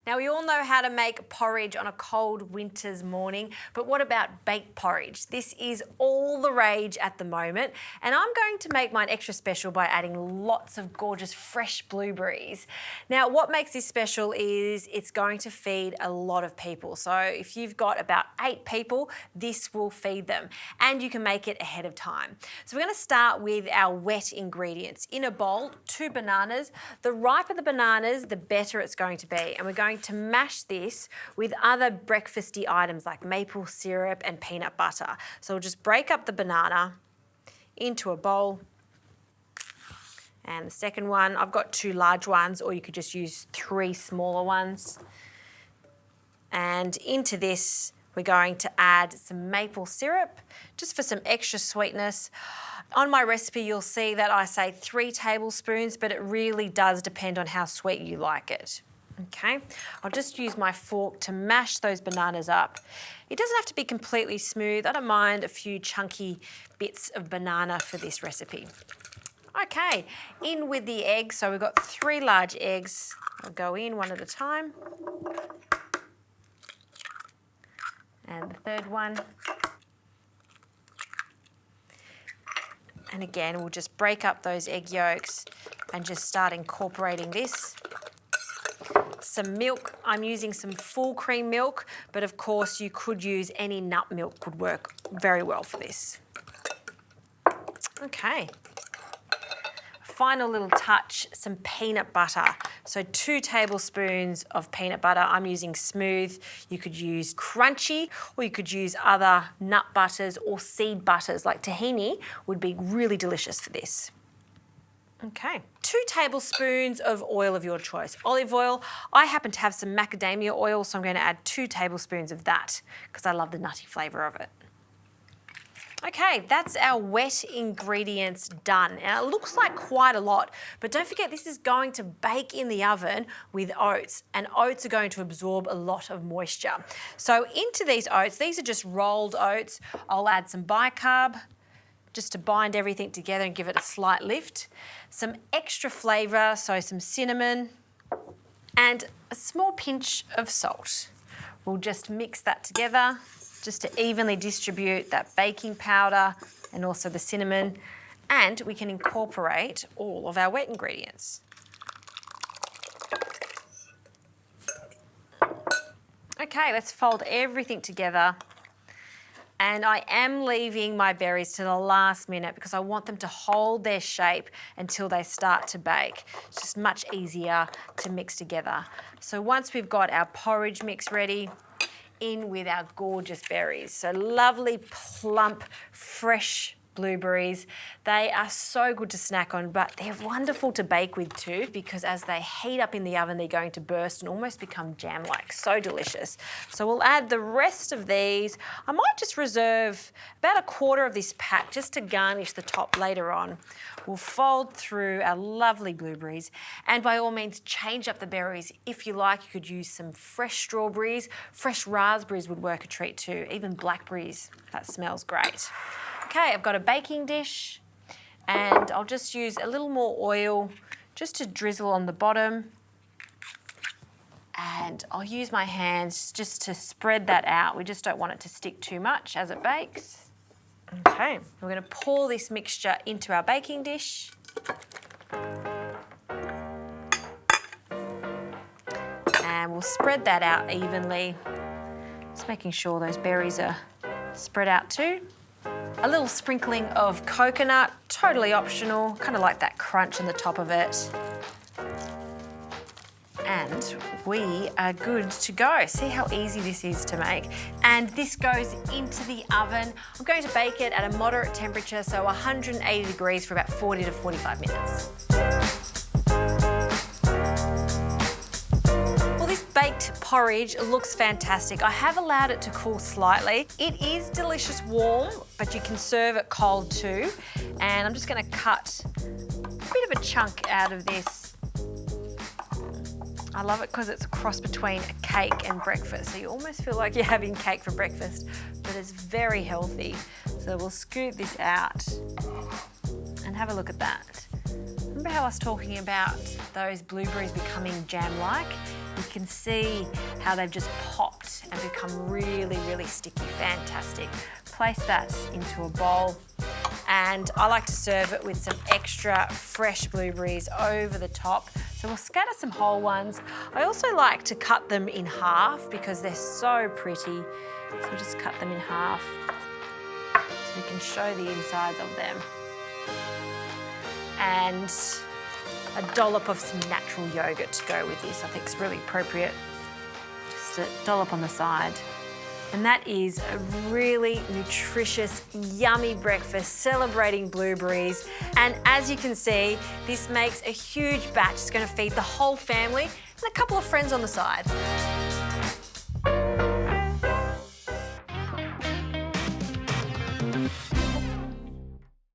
Now, we all know how to make porridge on a cold winter's morning, but what about baked porridge? This is all the rage at the moment, and I'm going to make mine extra special by adding lots of gorgeous fresh blueberries. Now, what makes this special is it's going to feed a lot of people. So if you've got about 8 people, this will feed them, and you can make it ahead of time. So we're going to start with our wet ingredients. In a bowl, 2 bananas. The riper the bananas, the better it's going to be, and we're going to mash this with other breakfasty items like maple syrup and peanut butter. So we'll just break up the banana into a bowl. And the second one, I've got 2 large ones, or you could just use 3 smaller ones. And into this, we're going to add some maple syrup, just for some extra sweetness. On my recipe, you'll see that I say 3 tablespoons, but it really does depend on how sweet you like it. Okay, I'll just use my fork to mash those bananas up. It doesn't have to be completely smooth. I don't mind a few chunky bits of banana for this recipe. Okay, in with the eggs. So we've got 3 large eggs. I'll go in one at a time. And the third one. And again, we'll just break up those egg yolks and just start incorporating this. Some milk. I'm using some full cream milk, but of course you could use any nut milk, would work very well for this. Okay. Final little touch, some peanut butter. So 2 tablespoons of peanut butter. I'm using smooth. You could use crunchy, or you could use other nut butters or seed butters, like tahini would be really delicious for this. Okay, 2 tablespoons of oil of your choice. Olive oil, I happen to have some macadamia oil, so I'm going to add 2 tablespoons of that because I love the nutty flavour of it. Okay, that's our wet ingredients done. Now, it looks like quite a lot, but don't forget this is going to bake in the oven with oats, and oats are going to absorb a lot of moisture. So into these oats, these are just rolled oats. I'll add some bicarb, just to bind everything together and give it a slight lift. Some extra flavour, so some cinnamon, and a small pinch of salt. We'll just mix that together just to evenly distribute that baking powder and also the cinnamon, and we can incorporate all of our wet ingredients. Okay, let's fold everything together. And I am leaving my berries to the last minute because I want them to hold their shape until they start to bake. It's just much easier to mix together. So once we've got our porridge mix ready, in with our gorgeous berries. So lovely, plump, fresh blueberries. They are so good to snack on, but they're wonderful to bake with too, because as they heat up in the oven, they're going to burst and almost become jam-like. So delicious. So we'll add the rest of these. I might just reserve about 1/4 of this pack just to garnish the top later on. We'll fold through our lovely blueberries, and by all means change up the berries. If you like, you could use some fresh strawberries. Fresh raspberries would work a treat too, even blackberries. That smells great. Okay, I've got a baking dish, and I'll just use a little more oil just to drizzle on the bottom. And I'll use my hands just to spread that out. We just don't want it to stick too much as it bakes. Okay, we're going to pour this mixture into our baking dish. And we'll spread that out evenly. Just making sure those berries are spread out too. A little sprinkling of coconut, totally optional, kind of like that crunch on the top of it. And we are good to go. See how easy this is to make. And this goes into the oven. I'm going to bake it at a moderate temperature, so 180 degrees for about 40 to 45 minutes. Baked porridge looks fantastic. I have allowed it to cool slightly. It is delicious warm, but you can serve it cold too. And I'm just going to cut a bit of a chunk out of this. I love it because it's a cross between a cake and breakfast. So you almost feel like you're having cake for breakfast, but it's very healthy. So we'll scoop this out and have a look at that. Remember how I was talking about those blueberries becoming jam-like? You can see how they've just popped and become really, really sticky. Fantastic. Place that into a bowl, and I like to serve it with some extra fresh blueberries over the top. So we'll scatter some whole ones. I also like to cut them in half because they're so pretty. So we'll just cut them in half so we can show the insides of them. And a dollop of some natural yogurt to go with this. I think it's really appropriate. Just a dollop on the side. And that is a really nutritious, yummy breakfast celebrating blueberries. And as you can see, this makes a huge batch. It's going to feed the whole family and a couple of friends on the side.